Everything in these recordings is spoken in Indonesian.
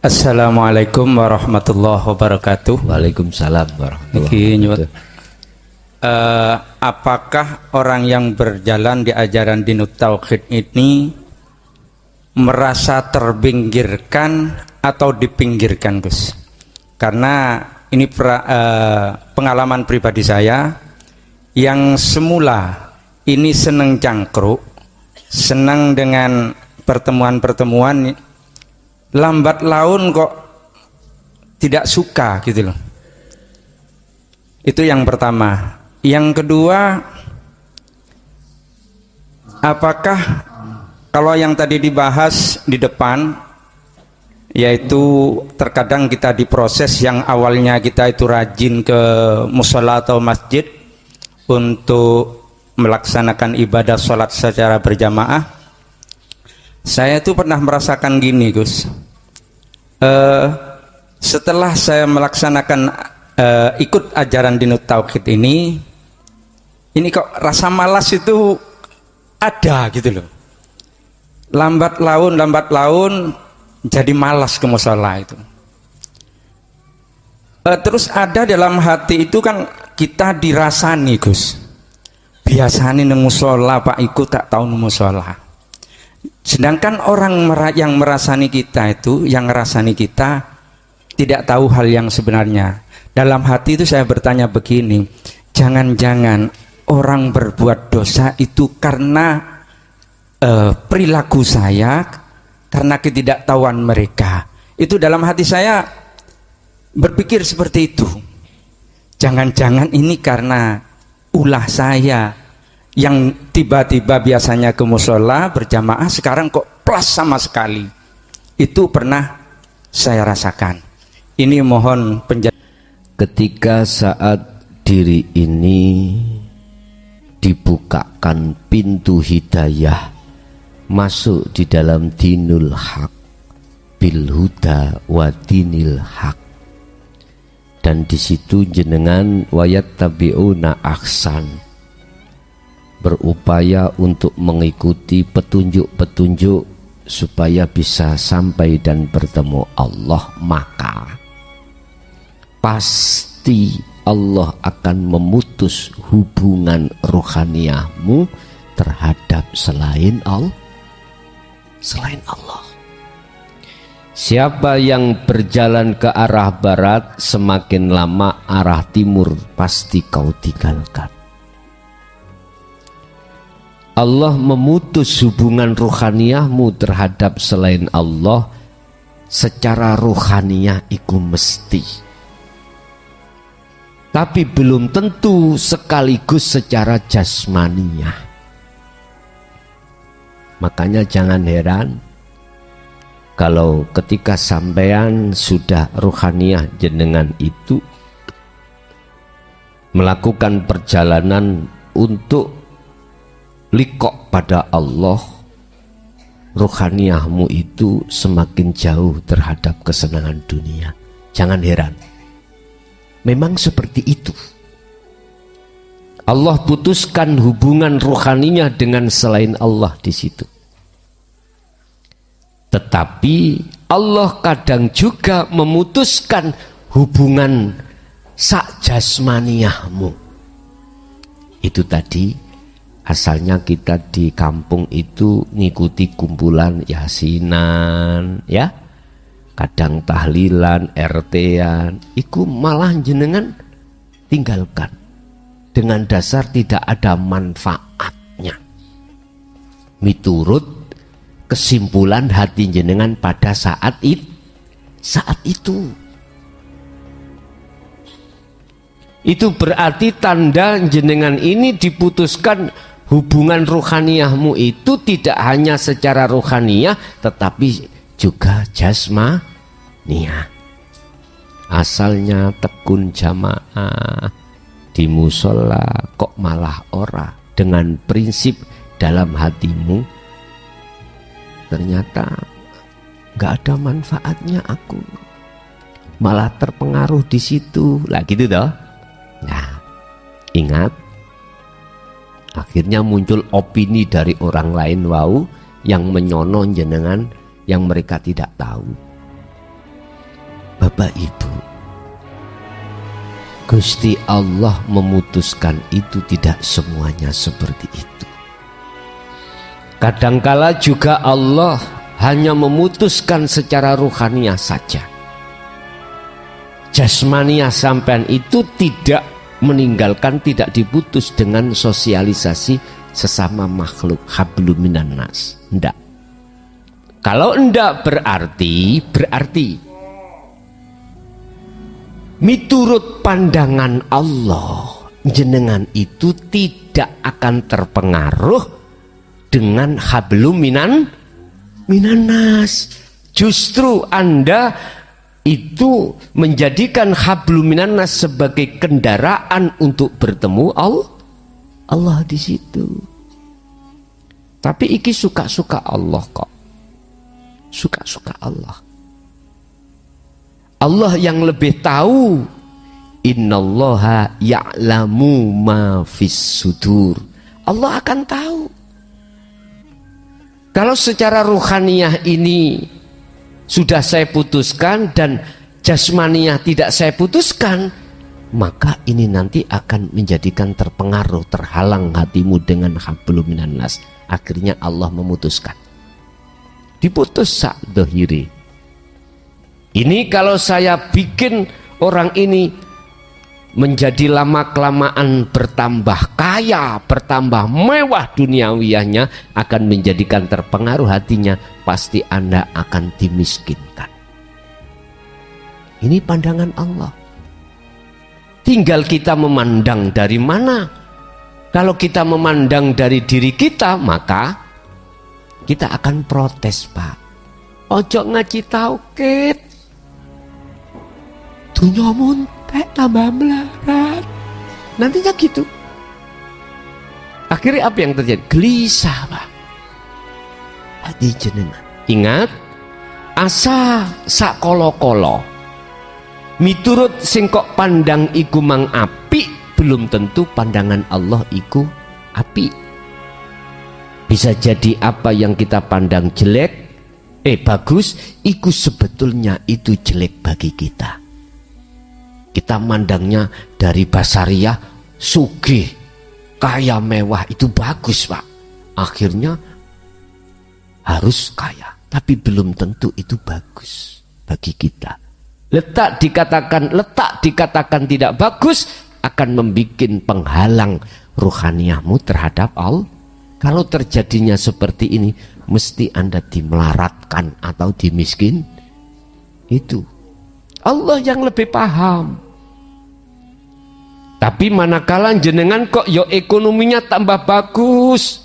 Assalamualaikum warahmatullahi wabarakatuh. Waalaikumsalam warahmatullahi wabarakatuh. Apakah orang yang berjalan di ajaran Dinut Tauhid ini merasa terpinggirkan atau dipinggirkan, Gus? Karena ini pengalaman pribadi saya yang semula ini senang cangkruk, senang dengan pertemuan-pertemuan, lambat laun kok tidak suka gitu loh. Itu yang pertama. Yang kedua, apakah kalau yang tadi dibahas di depan, yaitu terkadang kita diproses yang awalnya kita itu rajin ke mushola atau masjid untuk melaksanakan ibadah sholat secara berjamaah. Saya tuh pernah merasakan gini, Gus. Setelah saya melaksanakan ikut ajaran Dinut Tauhid ini kok rasa malas itu ada gitu loh. Lambat laun jadi malas ke mushola itu. Terus ada dalam hati itu kan kita dirasani, Gus. Biasanya nang mushola Pak ikut tak tahu nang mushola. Sedangkan orang yang merasani kita itu, yang ngerasani kita tidak tahu hal yang sebenarnya. Dalam hati itu saya bertanya begini, jangan-jangan orang berbuat dosa itu karena perilaku saya, karena ketidaktahuan mereka. Itu dalam hati saya berpikir seperti itu. Jangan-jangan ini karena ulah saya yang tiba-tiba biasanya ke mushola berjamaah sekarang kok plus sama sekali. Itu pernah saya rasakan. Ini mohon penjelasan. Ketika saat diri ini dibukakan pintu hidayah masuk di dalam dinul haq bil huda wa dinil haq, dan di situ jenengan wayat tabiuna ahsan, berupaya untuk mengikuti petunjuk-petunjuk supaya bisa sampai dan bertemu Allah, maka pasti Allah akan memutus hubungan rohaniyahmu terhadap selain Allah. Siapa yang berjalan ke arah barat, semakin lama arah timur pasti kau tinggalkan. Allah memutus hubungan rohaniyahmu terhadap selain Allah secara rohaniyah iku mesti. Tapi belum tentu sekaligus secara jasmaniyah. Makanya jangan heran kalau ketika sampean sudah rohaniyah jenengan itu melakukan perjalanan untuk liqo pada Allah, rohaniyahmu itu semakin jauh terhadap kesenangan dunia. Jangan heran. Memang seperti itu. Allah putuskan hubungan rohaninya dengan selain Allah di situ. Tetapi Allah kadang juga memutuskan hubungan sak jasmaniyahmu. Itu tadi asalnya kita di kampung itu ngikuti kumpulan yasinan, ya. Kadang tahlilan, RT-an, iku malah jenengan tinggalkan dengan dasar tidak ada manfaatnya. Miturut kesimpulan hati jenengan pada saat itu. Itu berarti tanda jenengan ini diputuskan hubungan rohaniyahmu itu tidak hanya secara rohaniyah tetapi juga jasmaniyah. Asalnya tekun jamaah di musola kok malah ora, dengan prinsip dalam hatimu ternyata nggak ada manfaatnya, aku malah terpengaruh di situ lah gitu toh. Nah, ingat, akhirnya muncul opini dari orang lain yang menyono jenengan yang mereka tidak tahu. Bapak Ibu, Gusti Allah memutuskan itu tidak semuanya seperti itu. Kadangkala juga Allah hanya memutuskan secara ruhaniah saja. Jasmaniah sampean itu tidak meninggalkan, tidak diputus dengan sosialisasi sesama makhluk, hablum minan nas. Enggak. Kalau enggak berarti miturut pandangan Allah, jenengan itu tidak akan terpengaruh dengan hablum minan nas. Justru Anda itu menjadikan hablum minan nas sebagai kendaraan untuk bertemu Allah di situ. Tapi iki suka-suka Allah kok. Suka-suka Allah. Allah yang lebih tahu. Innallaha ya'lamu ma fis sudur. Allah akan tahu. Kalau secara ruhaniyah ini sudah saya putuskan dan jasmaniyah tidak saya putuskan, maka ini nanti akan menjadikan terpengaruh, terhalang hatimu dengan hablum minan nas. Akhirnya Allah memutuskan. Diputus sak dohiri. Ini kalau saya bikin orang ini menjadi lama-kelamaan bertambah kaya, bertambah mewah duniawiyahnya, akan menjadikan terpengaruh hatinya, pasti Anda akan dimiskinkan. Ini pandangan Allah. Tinggal kita memandang dari mana. Kalau kita memandang dari diri kita, maka kita akan protes, Pak. Ojo ngaji tauhid. Dunia muntek tambah melarat. Nantinya gitu. Akhirnya apa yang terjadi? Gelisah, Pak. Hati jenengan. Ingat, asa sak kolo-kolo. Miturut singkok pandang iku mang api, belum tentu pandangan Allah iku api. Bisa jadi apa yang kita pandang jelek, bagus, iku sebetulnya itu jelek bagi kita. Kita mandangnya dari basariah, sugih, kaya mewah, itu bagus, Pak. Akhirnya harus kaya, tapi belum tentu itu bagus bagi kita. Letak dikatakan tidak bagus akan membuat penghalang ruhaniyahmu terhadap Allah. Kalau terjadinya seperti ini, mesti Anda dimelaratkan atau dimiskin. Itu Allah yang lebih paham. Tapi manakala jenengan kok yo ekonominya tambah bagus,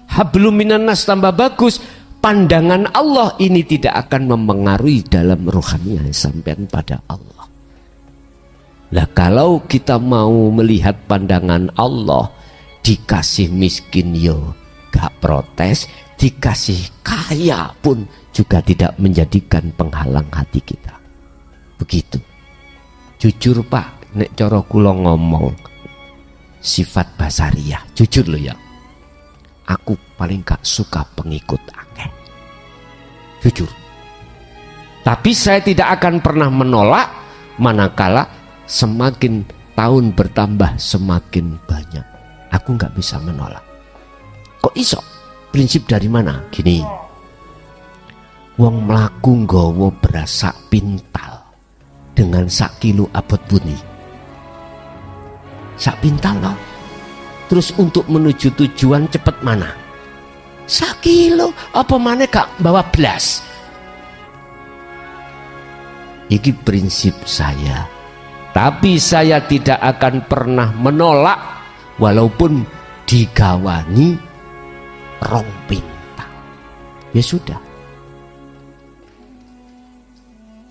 hablum minan nas tambah bagus, pandangan Allah ini tidak akan mempengaruhi dalam ruhaniyah sampean pada Allah. Lah kalau kita mau melihat pandangan Allah, dikasih miskin yo gak protes, dikasih kaya pun juga tidak menjadikan penghalang hati kita. Begitu. Jujur, Pak, nek cara kula ngomong sifat basariyah, jujur lo ya, aku paling gak suka pengikut akeh. Jujur. Tapi saya tidak akan pernah menolak manakala semakin tahun bertambah semakin banyak. Aku nggak bisa menolak. Kok iso? Prinsip dari mana? Gini, wong mlaku nggawa beras sak pintal dengan sak kilo abot buni. Sak pintal loh. Terus untuk menuju tujuan cepet mana? Sak kilo. Apa mana gak bawa belas? Ini prinsip saya. Tapi saya tidak akan pernah menolak walaupun digawani rong pintal. Ya sudah.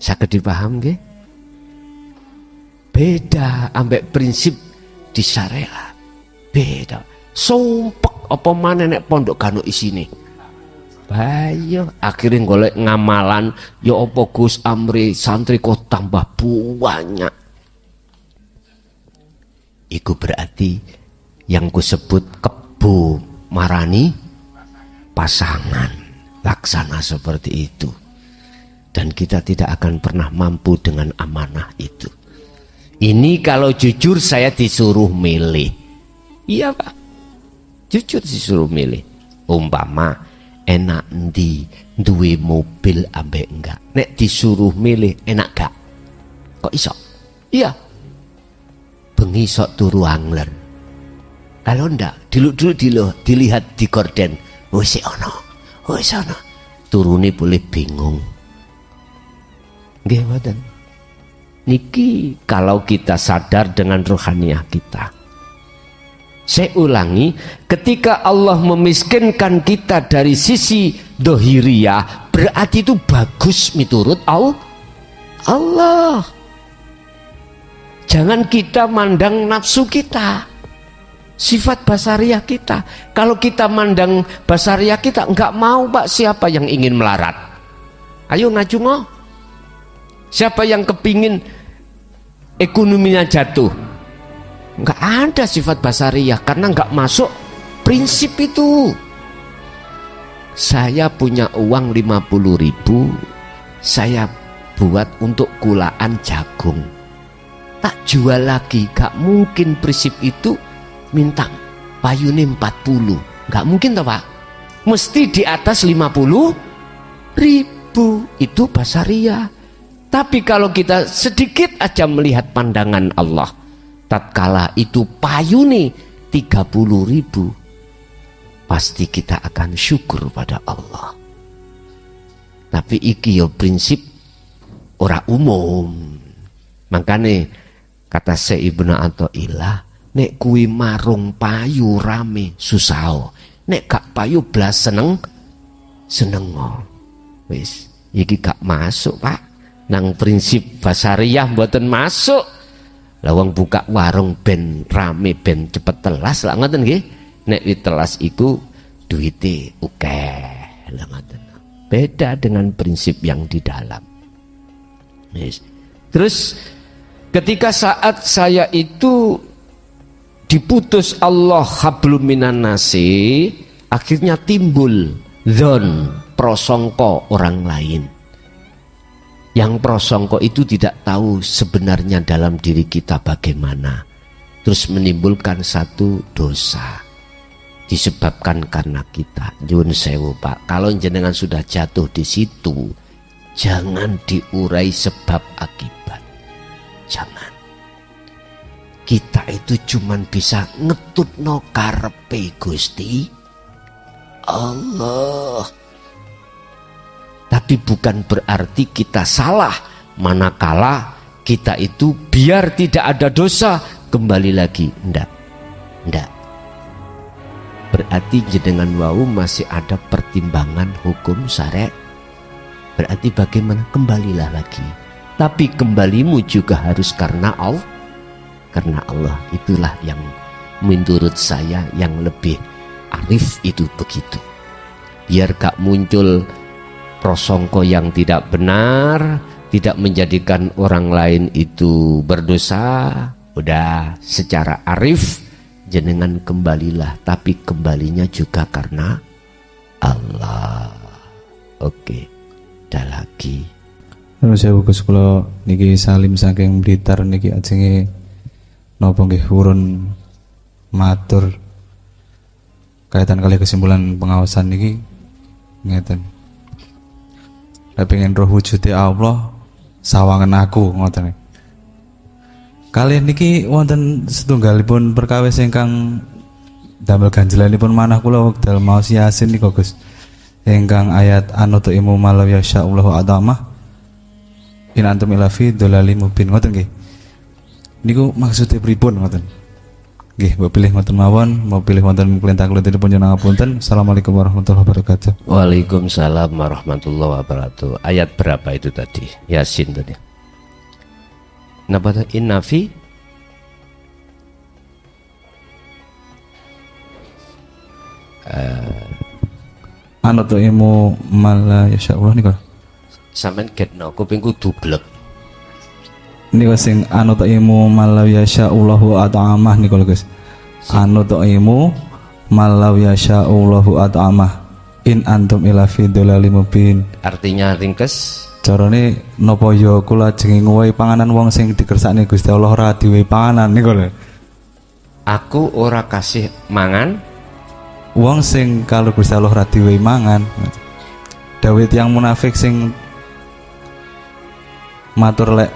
Saged dipaham nggih? Beda ambek prinsip di syariat. Beda. Sumpek apa maneh nek pondok gano isine. Bayo akhirnya golek ngamalan ya apa Gus Amri santri kok tambah banyak. Iku berarti yang kusebut kebo marani pasangan, laksana seperti itu. dan kita tidak akan pernah mampu dengan amanah itu. Ini kalau jujur saya disuruh milih. Iya Pak, jujur disuruh milih. Umpama enak ndi duwe mobil ambek enggak, nek disuruh milih enak gak? Kok iso? Iya, bengi sok turu angler. Kalau ndak, dulu dilihat di gorden, wis ono, turune boleh bingung. Nggih mboten. Niki kalau kita sadar dengan rohaniah kita. Saya ulangi, ketika Allah memiskinkan kita dari sisi dohiriyah, berarti itu bagus miturut Allah. Jangan kita mandang nafsu kita, sifat basariah kita. Kalau kita mandang basariah kita, enggak mau Pak, siapa yang ingin melarat? Ayo ngaju ngo. Siapa yang kepingin ekonominya jatuh? Enggak ada sifat basariah, karena enggak masuk prinsip itu. Saya punya uang 50.000, saya buat untuk kulaan jagung, tak jual lagi. Gak mungkin prinsip itu minta payune 40, gak mungkin toh Pak, mesti di atas 50.000. Itu basariah. Tapi kalau kita sedikit aja melihat pandangan Allah, tatkala itu payune 30.000, pasti kita akan syukur pada Allah. Tapi iki yo prinsip ora umum. Makanya kata Syekh Ibnu Athaillah, nek kuwi marung payu rame susah, nek gak payu blas seneng. Wis iki gak masuk Pak, nang prinsip basariah mboten masuk. Lawang buka warung ben rame ben cepet telas lah ngoten nggih. Nek telas iku duwite akeh lah ngoten. Beda dengan prinsip yang di dalam. Yes. Terus ketika saat saya itu diputus Allah hablum minan nasi, akhirnya timbul dzon, prasangka orang lain. Yang prasangka itu tidak tahu sebenarnya dalam diri kita bagaimana, terus menimbulkan satu dosa disebabkan karena kita. Nyuwun sewu Pak, kalau jenengan sudah jatuh di situ, jangan diurai sebab akibat. Jangan. Kita itu cuman bisa ngetutno karepe Gusti Allah. Tapi bukan berarti kita salah, manakala kita itu biar tidak ada dosa kembali lagi. Ndak. Berarti jenengan wau masih ada pertimbangan hukum syariat. Berarti bagaimana? Kembalilah lagi. Tapi kembalimu juga harus karena Allah. Karena Allah, itulah yang menurut saya yang lebih arif itu begitu. Biar gak muncul prasangka yang tidak benar, tidak menjadikan orang lain itu berdosa. Udah secara arif jenengan kembalilah, tapi kembalinya juga karena Allah. Oke, ada lagi. Saya buku sekolah niki Salim saking Blitar niki ajenge napa nggih urun matur kaitan kali kesimpulan pengawasan niki ngeten. Pengen roh wujudnya Allah sawangan aku ngoten. Kalian niki wonten setunggalipun perkawis ingkang damel ganjelanipun manah kula wekdal maos Yasin niku Gus. Ingkang ayat anutu imu malau yasya'ullahu adamah in antum ila fi dzalalim mubin ngoten nggih. Niku maksudnya pripun ngoten? Nggih, mbok pilih ngoten mawon, mau pilih wonten klentah-klentahipun nyuwun ngapunten. Assalamualaikum warahmatullahi wabarakatuh. Waalaikumsalam warahmatullahi wabarakatuh. Ayat berapa itu tadi? Yasin tadi. Napa inna fi Anut ilmu mala yasya'ullah niku. Sampeyan getno kupingku dublek. Niku sing anut ilmu mala yasya'ullahu at'amah niku lho Gus. Anut ilmu mala yasya'ullahu at'amah in antum ila fi dzalalim mubin. Artinya ringkes Carane napa ya kula jenenge ngowahi panganan wong sing dikersakne Gusti Allah ora diwehi panganan niku lho. Aku ora kasih mangan Wong sing kalau Gusti Allah ora diwehi mangan. Dawuh tiyang munafik sing matur lek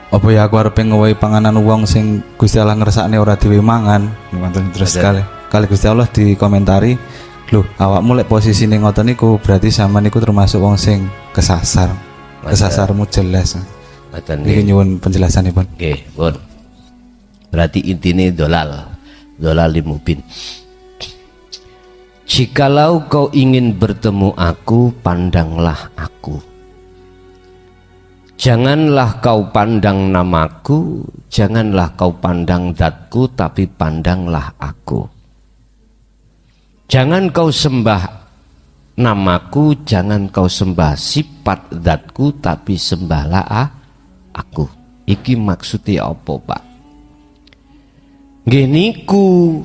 apa ya aku arep ngowahi panganan wong sing Gusti Allah ngersakne ora diwehi mangan. Ngoten terus kali Gusti Allah dikomentari, "Lho, awakmu lek posisine ngoten niku berarti sampean niku termasuk wong sing kesasar. Kesasarmu jelas." Niki nyuwun penjelasanipun. Nggih, pun. Berarti intine dolal mubin. Jikalau kau ingin bertemu aku, pandanglah aku. Janganlah kau pandang namaku, janganlah kau pandang zatku, tapi pandanglah aku. Jangan kau sembah namaku, jangan kau sembah sifat zatku, tapi sembahlah aku. Iki maksudnya apa, Pak? Geniku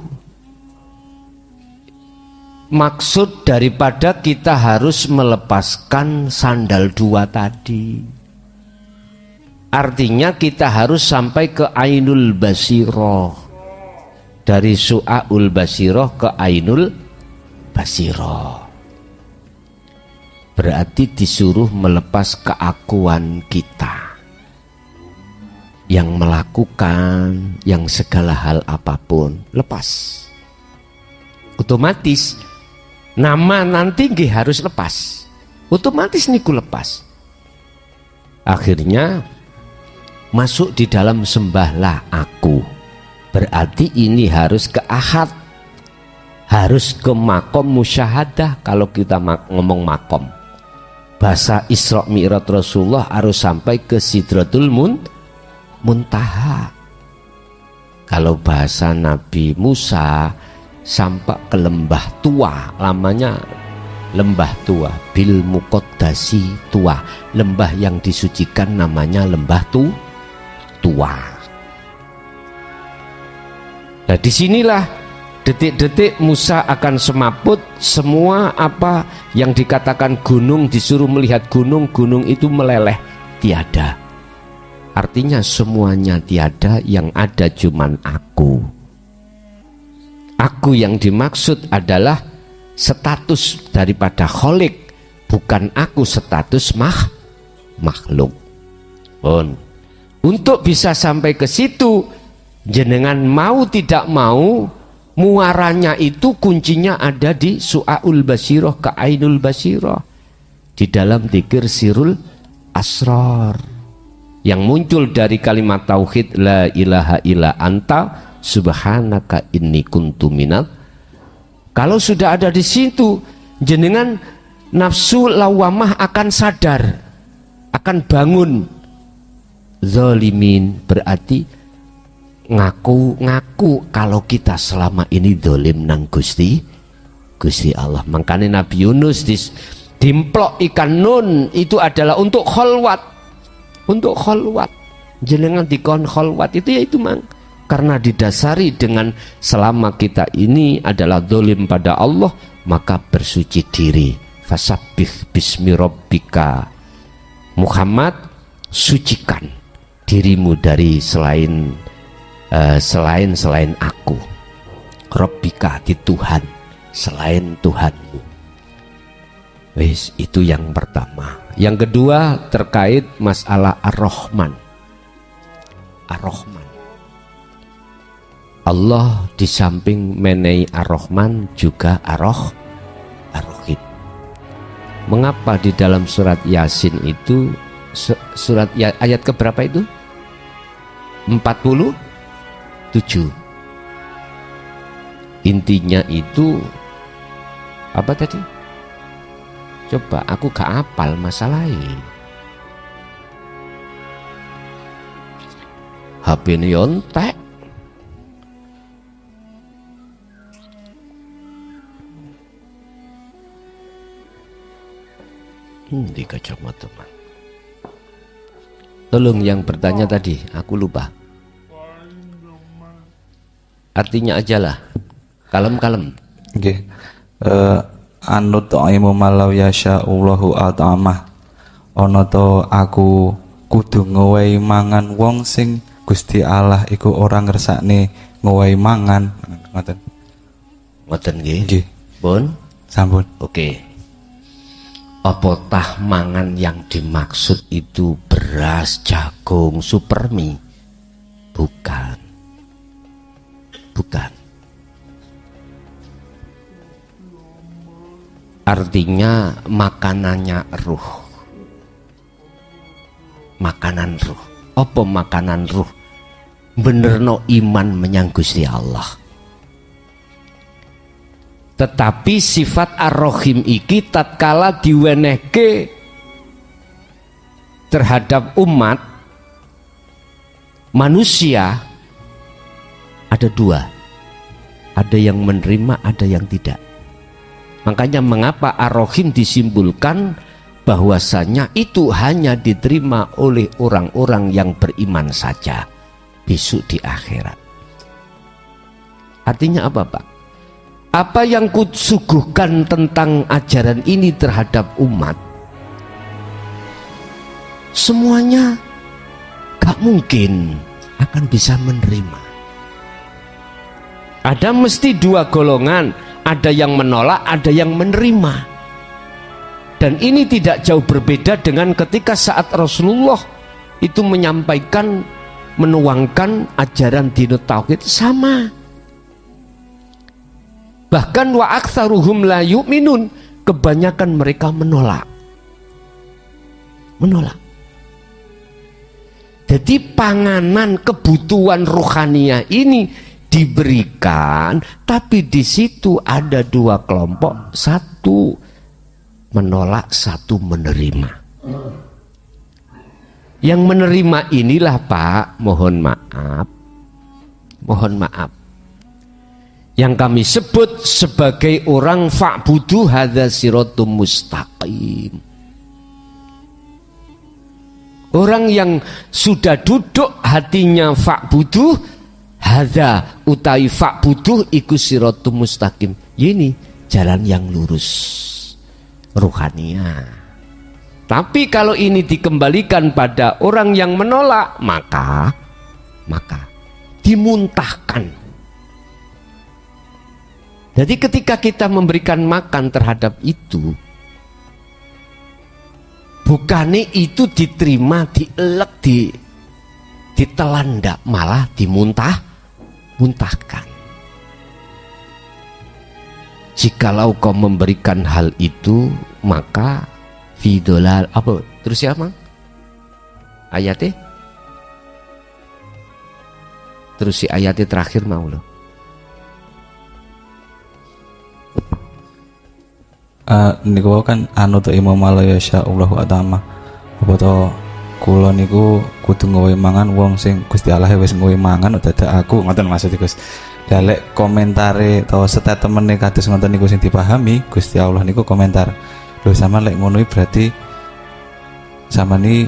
maksud daripada kita harus melepaskan sandal dua tadi. Artinya kita harus sampai ke Ainul Basiroh. Dari Su'aul Basiroh ke Ainul Basiroh. Berarti disuruh melepas keakuan kita. Yang melakukan, yang segala hal apapun, lepas. Otomatis, nama nanti nggih harus lepas. Otomatis niku lepas. Akhirnya, masuk di dalam sembahlah aku. Berarti ini harus ke ahad, harus ke makom musyahadah. Kalau kita ngomong makom, bahasa Isra Mi'raj Rasulullah harus sampai ke Sidratul Muntaha. Kalau bahasa Nabi Musa sampai ke lembah tua, lamanya lembah tua, bil muqaddasi tua, lembah yang disucikan namanya lembah tua. Nah disinilah detik-detik Musa akan semaput. Semua apa yang dikatakan gunung, disuruh melihat gunung, gunung itu meleleh tiada. Artinya semuanya tiada, yang ada cuman aku. Aku yang dimaksud adalah status daripada kholik, bukan aku status makhluk. Untuk bisa sampai ke situ, jenengan mau tidak mau, muaranya itu kuncinya ada di Su'aul Basiroh ke Ainul Basiroh, di dalam dzikir Sirul Asrar yang muncul dari kalimat tauhid la ilaha illa anta subhanaka inni kuntu minal. Kalau sudah ada di situ, jenengan nafsu lawamah akan sadar, akan bangun. Zalimin berarti ngaku kalau kita selama ini dolim nang Gusti Allah. Makanya Nabi Yunus dimplok ikan nun itu adalah untuk kholwat. Untuk kholwat, jenengan dikon kholwat itu yaitu karena didasari dengan selama kita ini adalah dolim pada Allah, maka bersuci diri. Fasabbih bismi rabbika. Muhammad, sucikan dirimu dari selain aku. Rabbika, di Tuhan, selain Tuhanmu. Wis, itu yang pertama. Yang kedua terkait masalah Ar-Rahman. Ar-Rahman. Allah di samping menehi Ar-Rahman juga Ar-Rahim. Mengapa di dalam surat Yasin itu ayat keberapa itu? 47. Intinya itu apa tadi? Coba aku gak hafal masalahnya. HP ini yontek. Di kacamata teman. Tolong yang bertanya tadi, aku lupa. Artinya ajalah, kalem-kalem. Oke. Anut ta'imu malau yasha'ullahu at'amah ana to aku kudu ngowahi mangan wong sing Gusti Allah iku ora ngersakne ngowahi mangan. Ngoten. Ngoten nggih. Nggih. Pun Sampun. oke. Apa tah mangan yang dimaksud itu beras, jagung, supermi? Bukan. Bukan. Artinya makanannya ruh. Makanan ruh. Apa makanan ruh? Benerno iman menyang Gusti Allah. Tetapi sifat ar-rahim iki tatkala diwenehke terhadap umat manusia ada dua. Ada yang menerima, ada yang tidak. Makanya mengapa ar-rahim disimbolkan bahwasanya itu hanya diterima oleh orang-orang yang beriman saja besok di akhirat. Artinya apa, Pak? Apa yang kusuguhkan tentang ajaran ini terhadap umat, semuanya gak mungkin akan bisa menerima. Ada mesti dua golongan, ada yang menolak, ada yang menerima. Dan ini tidak jauh berbeda dengan ketika saat Rasulullah itu menyampaikan, menuangkan ajaran dinut tauhid, sama. Bahkan wa aktsaruhum la yu'minun, kebanyakan mereka menolak. Menolak. Jadi panganan kebutuhan rohaniah ini diberikan, tapi di situ ada dua kelompok, satu menolak, satu menerima. Yang menerima inilah, Pak, mohon maaf, yang kami sebut sebagai orang fa'budu hadza siratum mustaqim. Orang yang sudah duduk hatinya fa'budu hadza utai fa'budu iku siratum mustaqim. Ini jalan yang lurus ruhaniah. Tapi kalau ini dikembalikan pada orang yang menolak, maka dimuntahkan. Jadi ketika kita memberikan makan terhadap itu, bukannya itu diterima, dielek, ditelan, malah muntahkan. Jikalau kau memberikan hal itu, maka fidolal apa? Terus siapa? Ayatnya? Terus si ayatnya terakhir mau loh. Niku kan anu to Imam Malaysia Allahu atama. Apa to kula niku kudu ngowahi mangan wong sing Gusti Allah wis ngowahi mangan dadak aku, ngoten maksud Gus. Dalek komentare atau statemente kados ngoten niku sing dipahami Gusti Allah niku komentar. Lho sama lek ngono berarti sama ni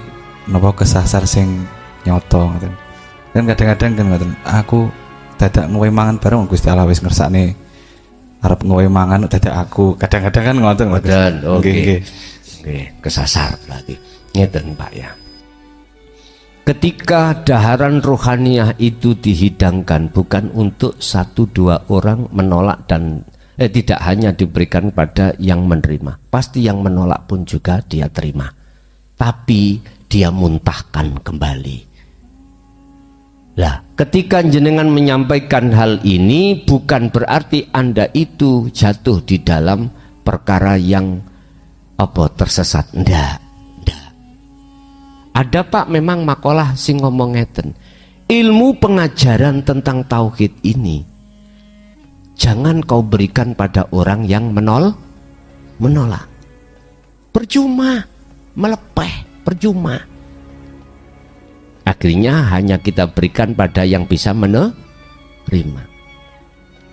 napa kesasar sing nyoto ngoten. Dan kadang-kadang kan ngoten, aku dadak ngowahi mangan bareng Gusti Allah wis ngersakne arep ngowahi mangan dadak aku. Kadang-kadang kan ngoten. Oke. Kesasar berarti. Ngeten, Pak, ya. Ketika daharan rohaniah itu dihidangkan bukan untuk satu dua orang menolak dan tidak hanya diberikan pada yang menerima, pasti yang menolak pun juga dia terima, tapi dia muntahkan kembali. Lah, ketika jenengan menyampaikan hal ini bukan berarti Anda itu jatuh di dalam perkara yang tersesat. Ndak. Ada, Pak, memang makalah sing ngomong ngeten. Ilmu pengajaran tentang tauhid ini jangan kau berikan pada orang yang menolak. Percuma, melepeh, percuma. Akhirnya hanya kita berikan pada yang bisa menerima.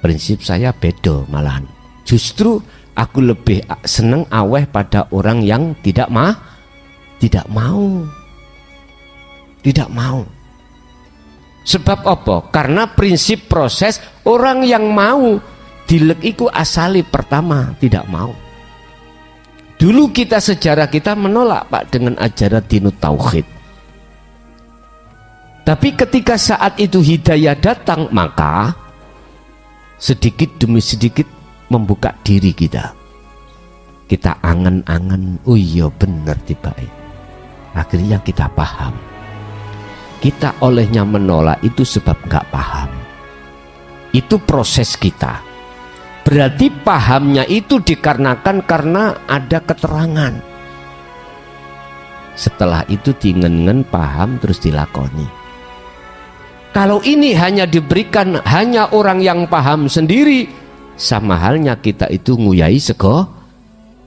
Prinsip saya beda malahan. Justru aku lebih seneng aweh pada orang yang tidak mau. Sebab apa? Karena prinsip proses orang yang mau dilek iku asali pertama tidak mau. Dulu kita sejarah kita menolak Pak dengan ajaran dinut tauhid. Tapi ketika saat itu hidayah datang, maka sedikit demi sedikit membuka diri kita. Kita angen-angen, oh iya bener tiba. Akhirnya kita paham. Kita olehnya menolak itu sebab nggak paham. Itu proses kita. Berarti pahamnya itu dikarenakan karena ada keterangan. Setelah itu dingen-ngen paham terus dilakoni. Kalau ini hanya diberikan hanya orang yang paham sendiri, sama halnya kita itu nguyai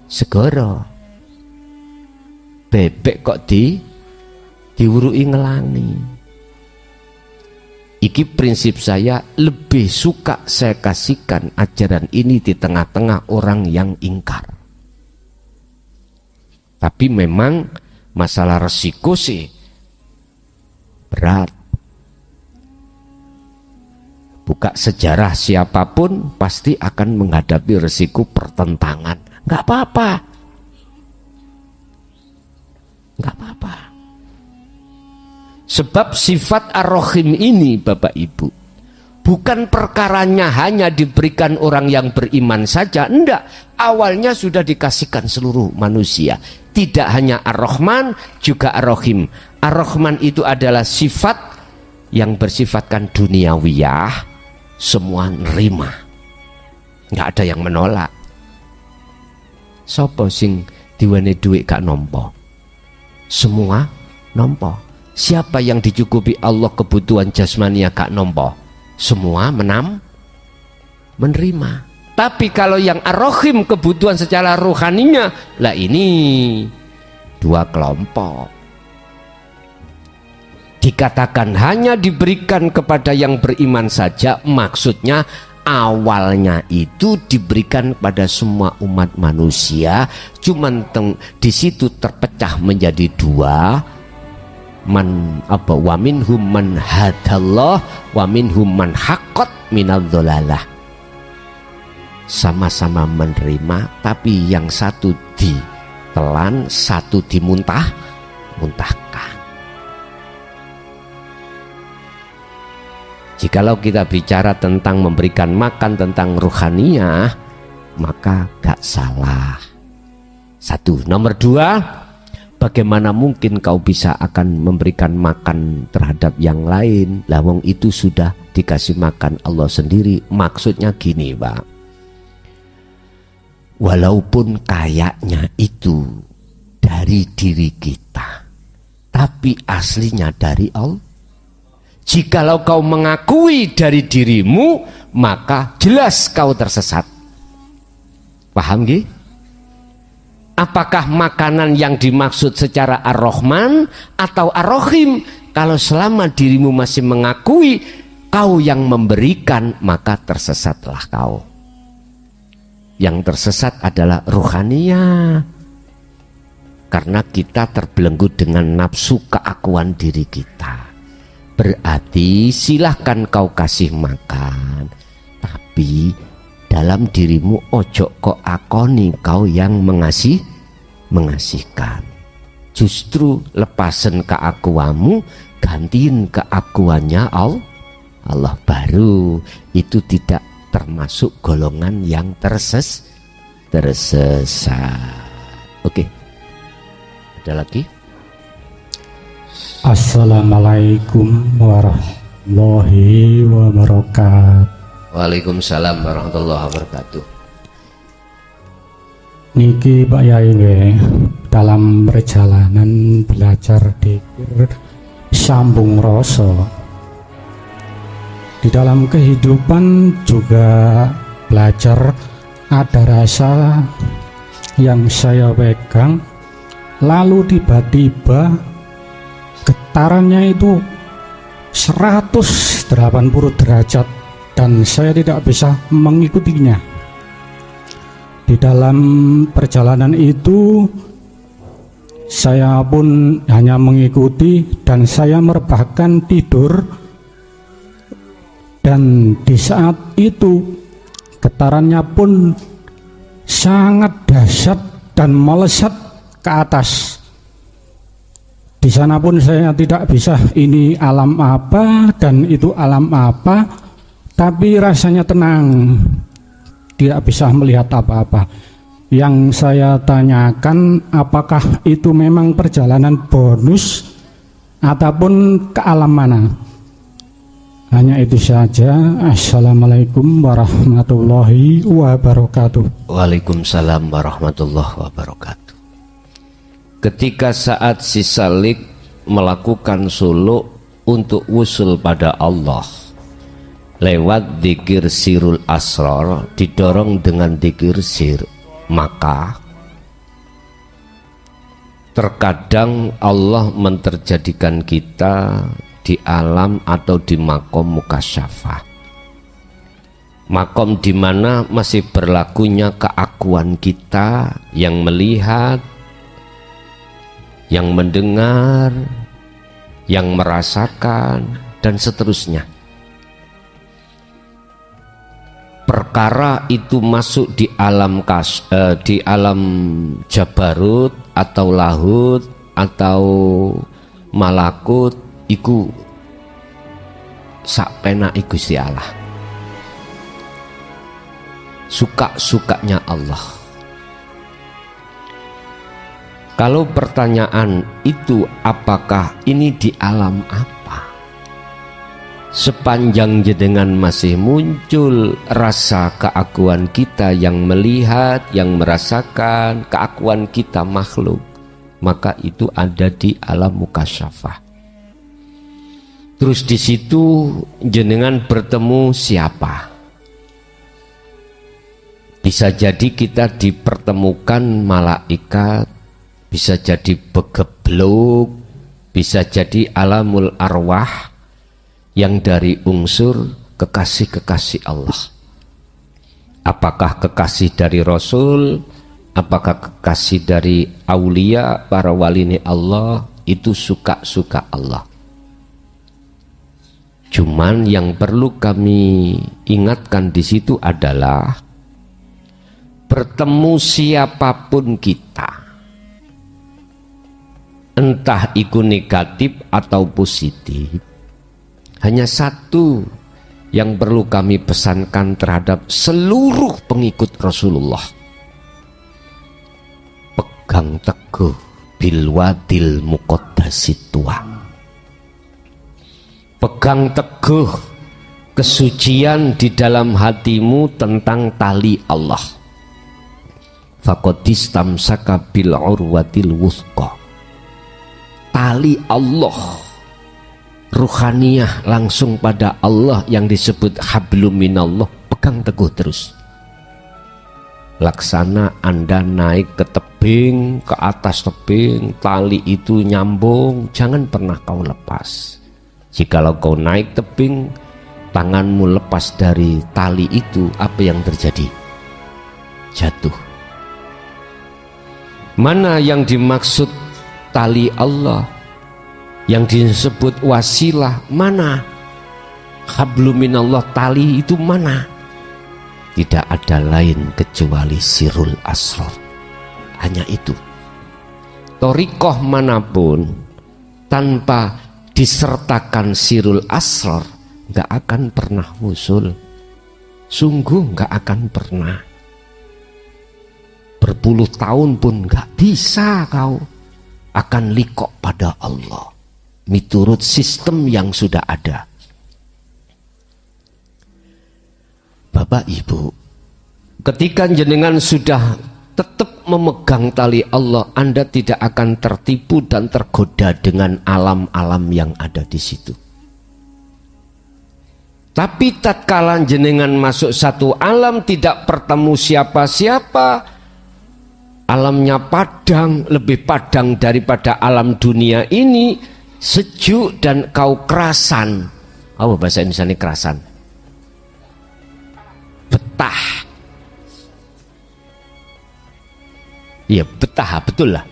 segoro. Bebek kok diurui ngelangi. Iki prinsip saya, lebih suka saya kasihkan ajaran ini di tengah-tengah orang yang ingkar. Tapi memang masalah resiko sih berat. Buka sejarah siapapun pasti akan menghadapi resiko pertentangan. Nggak apa-apa. Nggak apa-apa. Sebab sifat ar-Rahim ini Bapak Ibu, bukan perkaranya hanya diberikan orang yang beriman saja. Enggak. Awalnya sudah dikasihkan seluruh manusia. Tidak hanya ar-Rahman, juga ar-Rahim. Ar-Rahman itu adalah sifat yang bersifatkan duniawiyah. Semua nerima, nggak ada yang menolak. Sopo sing diwane duit gak nompo? Semua nompo. Siapa yang dicukupi Allah kebutuhan jasmania gak nompo? Semua menerima. Tapi kalau yang ar-Rahim kebutuhan secara rohaninya, lah ini dua kelompok. Dikatakan hanya diberikan kepada yang beriman saja, maksudnya awalnya itu diberikan pada semua umat manusia, cuman di situ terpecah menjadi dua, wa minhum man hadallah wa minhum man haqqat minadh-dhalalah. Sama-sama menerima, tapi yang satu ditelan, satu muntahkan. Jikalau kita bicara tentang memberikan makan, tentang ruhaniyah, maka gak salah. Satu. Nomor dua, bagaimana mungkin kau bisa akan memberikan makan terhadap yang lain? Lawang itu sudah dikasih makan Allah sendiri. Maksudnya gini Pak, walaupun kayaknya itu dari diri kita, tapi aslinya dari Allah. Jikalau kau mengakui dari dirimu, maka jelas kau tersesat. Paham gak? Apakah makanan yang dimaksud secara ar-Rahman atau ar-Rahim? Kalau selama dirimu masih mengakui kau yang memberikan, maka tersesatlah kau. Yang tersesat adalah ruhaniyah, karena kita terbelenggu dengan nafsu keakuan diri kita. Berarti silahkan kau kasih makan, tapi dalam dirimu ojo kok akoni kau yang mengasihkan. Justru lepasen keakuanmu, gantiin keakuannya Allah, baru itu tidak termasuk golongan yang tersesat. Oke. Ada lagi? Assalamualaikum warahmatullahi wabarakatuh. Waalaikumsalam warahmatullahi wabarakatuh. Niki Pak Yai nggih, dalam perjalanan belajar dzikir sambung rasa, di dalam kehidupan juga belajar ada rasa yang saya pegang, lalu tiba-tiba getarannya itu 180 derajat dan saya tidak bisa mengikutinya. Di dalam perjalanan itu saya pun hanya mengikuti dan saya merebahkan tidur, dan di saat itu getarannya pun sangat dahsyat dan melesat ke atas. Di sana pun saya tidak bisa ini alam apa dan itu alam apa, tapi rasanya tenang, tidak bisa melihat apa-apa. Yang saya tanyakan, apakah itu memang perjalanan bonus ataupun ke alam mana? Hanya itu saja. Assalamualaikum warahmatullahi wabarakatuh. Waalaikumsalam warahmatullahi wabarakatuh. Ketika saat si Salik melakukan suluk untuk wusul pada Allah lewat dzikir sirul asrar, didorong dengan dzikir sir, maka terkadang Allah menterjadikan kita di alam atau di makom mukasyafah, makom di mana masih berlakunya keakuan kita yang melihat, yang mendengar, yang merasakan, dan seterusnya. Perkara itu masuk di alam jabarut atau lahut atau malakut, iku sak penake Gusti Allah, suka-sukanya Allah. Kalau pertanyaan itu apakah ini di alam apa? Sepanjang jenengan masih muncul rasa keakuan kita yang melihat, yang merasakan, keakuan kita makhluk, maka itu ada di alam mukasyafah. Terus di situ jenengan bertemu siapa? Bisa jadi kita dipertemukan malaikat, bisa jadi begebluk, bisa jadi alamul arwah yang dari unsur kekasih-kekasih Allah. Apakah kekasih dari Rasul, apakah kekasih dari aulia, para wali Allah, itu suka-suka Allah. Cuman yang perlu kami ingatkan di situ adalah bertemu siapapun kita, entah itu negatif atau positif, hanya satu yang perlu kami pesankan terhadap seluruh pengikut Rasulullah: pegang teguh bilwadil muqaddasit tua, pegang teguh kesucian di dalam hatimu tentang tali Allah. Faqadistamsaka bil urwatil wuthqa, tali Allah ruhaniyah langsung pada Allah yang disebut hablum minallah, pegang teguh terus. Laksana Anda naik ke tebing, ke atas tebing, tali itu nyambung, jangan pernah kau lepas. Jikalau kau naik tebing, tanganmu lepas dari tali itu, apa yang terjadi? Jatuh. Mana yang dimaksud tali Allah? Yang disebut wasilah mana? Hablum minallah, tali itu mana? Tidak ada lain kecuali sirul asrar. Hanya itu. Thariqah manapun tanpa disertakan sirul asrar gak akan pernah wusul. Sungguh gak akan pernah. Berpuluh tahun pun gak bisa kau akan liqo pada Allah miturut sistem yang sudah ada. Bapak Ibu, ketika jenengan sudah tetap memegang tali Allah, Anda tidak akan tertipu dan tergoda dengan alam-alam yang ada di situ. Tapi tatkala jenengan masuk satu alam, tidak bertemu siapa-siapa, alamnya padang, lebih padang daripada alam dunia ini, sejuk dan kau kerasan. Apa bahasa Indonesia kerasan? Betah. Iya, betah, betul lah.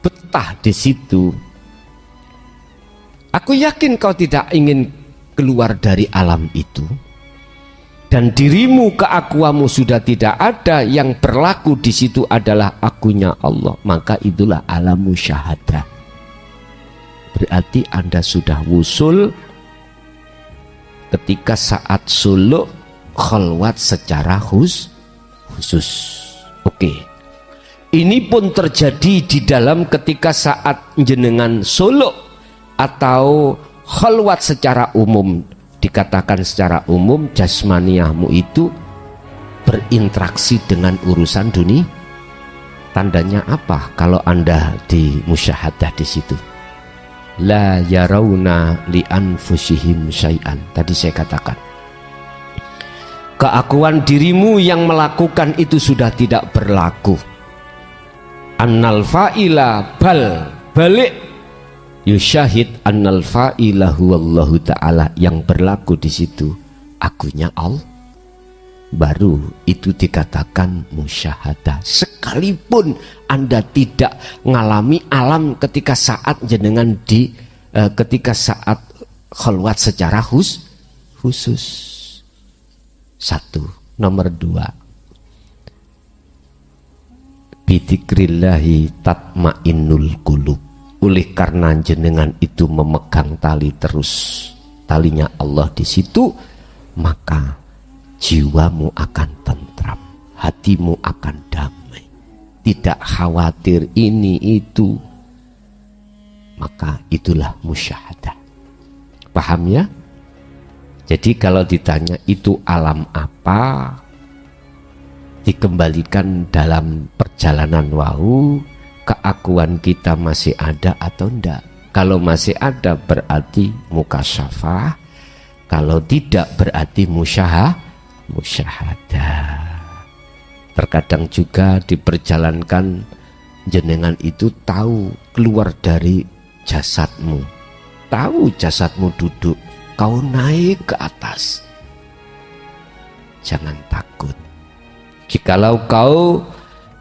Betah di situ. Aku yakin kau tidak ingin keluar dari alam itu. dan dirimu, keakuanmu sudah tidak ada, yang berlaku di situ adalah akunya Allah, maka itulah alam musyahadah. Berarti Anda sudah wusul ketika saat suluk khalwat secara khusus. Oke. Ini pun terjadi di dalam ketika saat jenengan suluk atau khalwat secara umum. Dikatakan secara umum jasmaniahmu itu berinteraksi dengan urusan dunia. Tandanya apa kalau Anda di musyahadah di situ? La yarawna li anfusihim syai'an. Tadi saya katakan, keakuan dirimu yang melakukan itu sudah tidak berlaku. Annal fa'ila balik yusyahid annal fa'ila huwallahu ta'ala, yang berlaku di situ akunya Allah, baru itu dikatakan musyahadah. Sekalipun Anda tidak mengalami alam ketika saat jenengan ketika saat khalwat secara khusus. Satu. Nomor dua, bidzikrillahi tatmainnul qulub. Oleh karena jenengan itu memegang tali terus, talinya Allah di situ, maka jiwamu akan tentram, hatimu akan damai, tidak khawatir ini itu. Maka itulah musyahadah. Paham ya? Jadi kalau ditanya itu alam apa, dikembalikan dalam perjalanan wau, keakuan kita masih ada atau enggak. Kalau masih ada berarti mukasyafah, kalau tidak berarti musyahadah. Terkadang juga diperjalankan jenengan itu tahu keluar dari jasadmu, tahu jasadmu duduk, kau naik ke atas. Jangan takut. Jikalau kau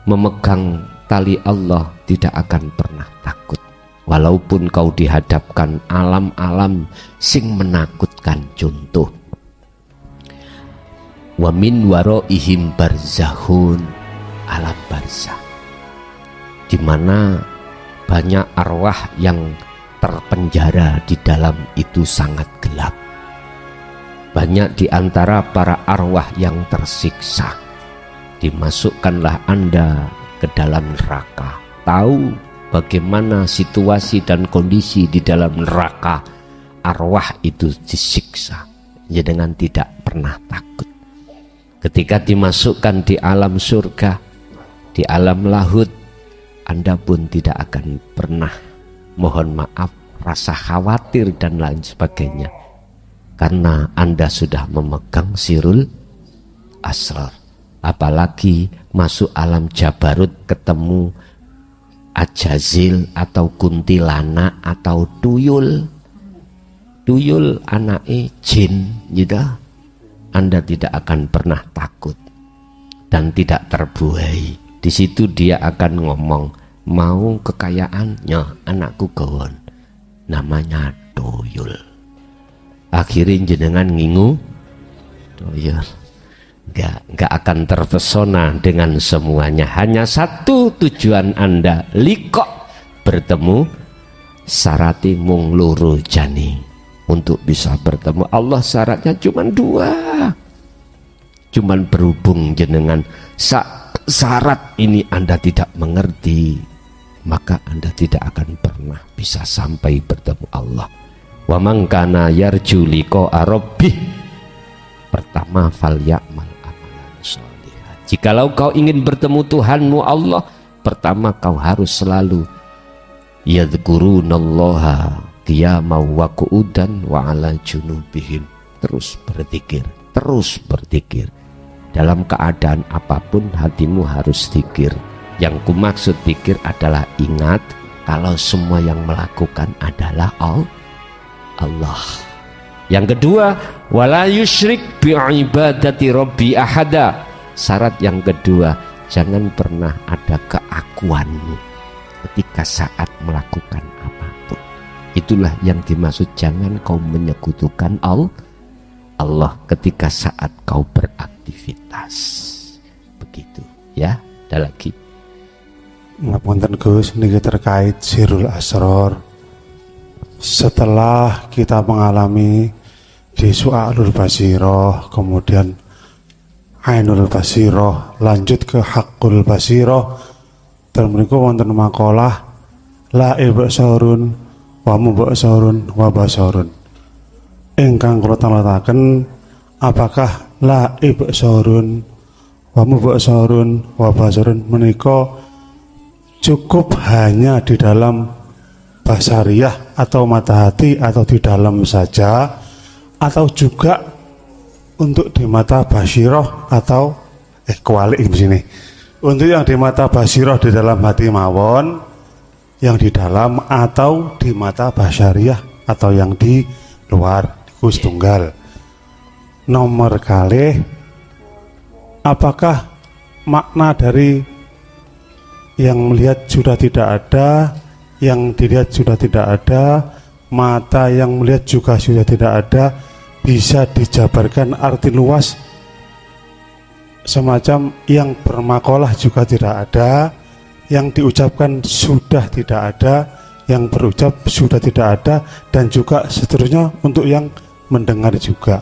memegang tali Allah, tidak akan pernah takut. Walaupun kau dihadapkan alam-alam sing menakutkan. Contoh, wa min waraihim barzahun, alam barzah, di mana banyak arwah yang terpenjara di dalam itu sangat gelap. Banyak di antara para arwah yang tersiksa. Dimasukkanlah Anda ke dalam neraka. Tahu bagaimana situasi dan kondisi di dalam neraka, arwah itu disiksa. Jangan tidak pernah takut. Ketika dimasukkan di alam surga, di alam lahut, Anda pun tidak akan pernah mohon maaf, rasa khawatir dan lain sebagainya, karena Anda sudah memegang sirul asrar. Apalagi masuk alam jabarut, ketemu ajazil atau kuntilanak atau tuyul anake jin gitu, Anda tidak akan pernah takut dan tidak terbuai. Di situ dia akan ngomong, mau kekayaannya anakku gawon, namanya tuyul. Akhirnya jenengan ngingu tuyul, nggak akan terpesona dengan semuanya. Hanya satu tujuan Anda, likok bertemu, syarati mung loro jani. Untuk bisa bertemu Allah syaratnya cuma dua, cuman berhubung jenengan syarat ini Anda tidak mengerti, maka Anda tidak akan pernah bisa sampai bertemu Allah. Wa man kana yarju liqa'a rabbih, pertama falyamal amalan sholihan. Jikalau kau ingin bertemu Tuhanmu Allah, pertama kau harus selalu yadhkurunallaha qiyaman wa qu'udan wa 'ala junubihim, terus berzikir. Dalam keadaan apapun hatimu harus zikir. Yang kumaksud zikir adalah ingat kalau semua yang melakukan adalah Allah. Yang kedua, wala yusyrik bi'ibadati rabbi ahada. Syarat yang kedua, jangan pernah ada keakuanmu ketika saat melakukan apapun. Itulah yang dimaksud jangan kau menyekutukan Allah ketika saat kau beraktivitas. Begitu ya. Ada lagi. Ngapunten Gus, niki terkait sirul asror. Setelah kita mengalami di su'alul basiroh, kemudian ainul basiroh, lanjut ke hakul basiroh, dan mereka wonten makalah la ibsorun wa mubsorun wa basarun. Ingkang kula teletaken, apakah la ibsorun wa mubsorun wa basarun menika cukup hanya di dalam basariyah atau mata hati atau di dalam saja, atau juga untuk di mata basiroh atau kualik di sini. Untuk yang di mata basiroh di dalam hati mawon, yang di dalam atau di mata basariyah atau yang di luar. Gus tunggal. Nomor kalih, apakah makna dari yang melihat sudah tidak ada, yang dilihat sudah tidak ada, mata yang melihat juga sudah tidak ada, bisa dijabarkan arti luas semacam yang bermakalah juga tidak ada, yang diucapkan sudah tidak ada, yang berucap sudah tidak ada, dan juga seterusnya untuk yang mendengar juga.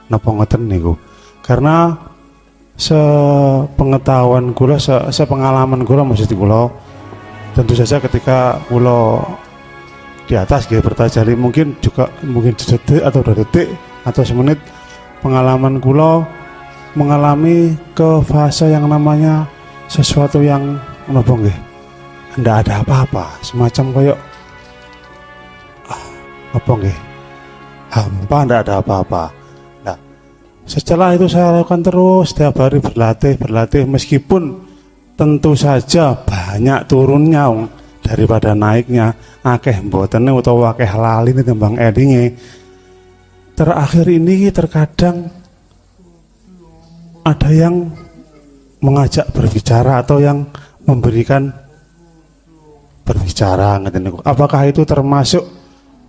Napa ngoten niku? Karena sepengetahuan kula, sepengalaman kula maksud kula, tentu saja ketika kula di atas nggih bertajali mungkin sedetik atau 2 detik atau semenit, pengalaman kula mengalami ke fase yang namanya sesuatu yang napa nggih ndak ada apa-apa, semacam koyok apa nggih hampa, ndak ada apa-apa. Nah, setelah itu saya lakukan terus setiap hari berlatih meskipun tentu saja banyak turunnya daripada naiknya, akeh mbotene utawa akeh lali tembang elinge. Terakhir ini terkadang ada yang mengajak berbicara atau yang memberikan berbicara. Apakah itu termasuk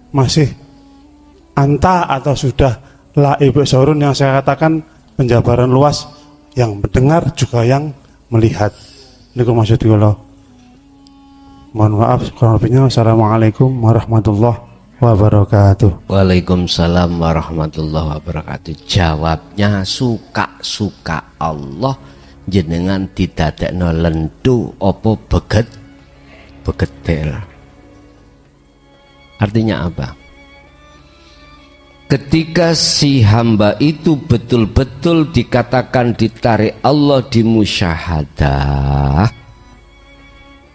masih anta atau sudah la ibsorun yang saya katakan penjabaran luas, yang mendengar juga yang melihat. Niku maksud kula. Mohon maaf kurang lebihnya. Assalamualaikum warahmatullahi wabarakatuh. Waalaikumsalam warahmatullahi wabarakatuh. Jawabnya suka Allah, jenengan didadekno lendu apa begetel. Artinya apa? Ketika si hamba itu betul-betul dikatakan ditarik Allah di musyahadah,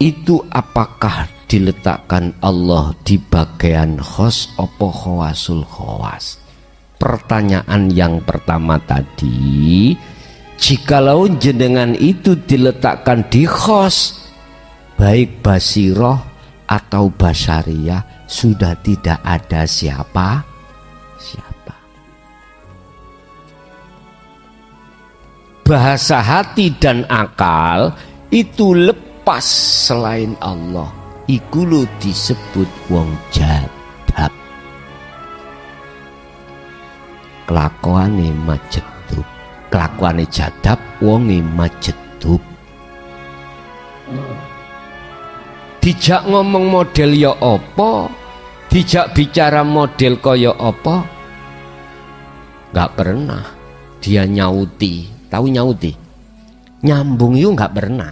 itu apakah diletakkan Allah di bagian khos opo khawasul khawas? Pertanyaan yang pertama tadi, jikalau jenengan itu diletakkan di khos, baik basiroh atau basariyah, sudah tidak ada siapa. Bahasa hati dan akal itu lepas selain Allah, iku lho disebut wong jadab. Kelakuane majedub, kelakuane jadab wonge majedub. Dijak ngomong model ya apa, dijak bicara model kaya apa, gak pernah dia nyauti. Tahu nyauti? Nyambung itu nggak pernah.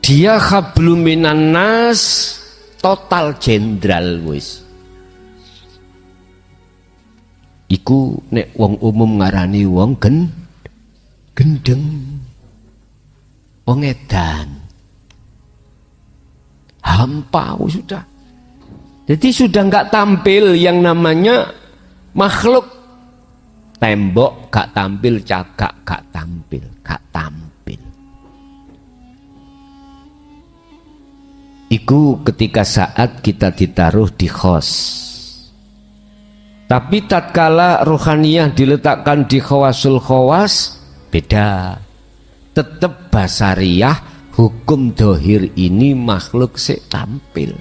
Dia hablum minan nas, total jenderal wis. Iku nek wong umum ngarani wong gendeng, wong edan, hampa sudah. Jadi sudah nggak tampil yang namanya makhluk. Tembok gak tampil, cagak gak tampil. Iku ketika saat kita ditaruh di khos. Tapi tatkala ruhaniyah diletakkan di khawasul khawas, beda. Tetap basariyah, hukum dohir ini makhluk sik tampil.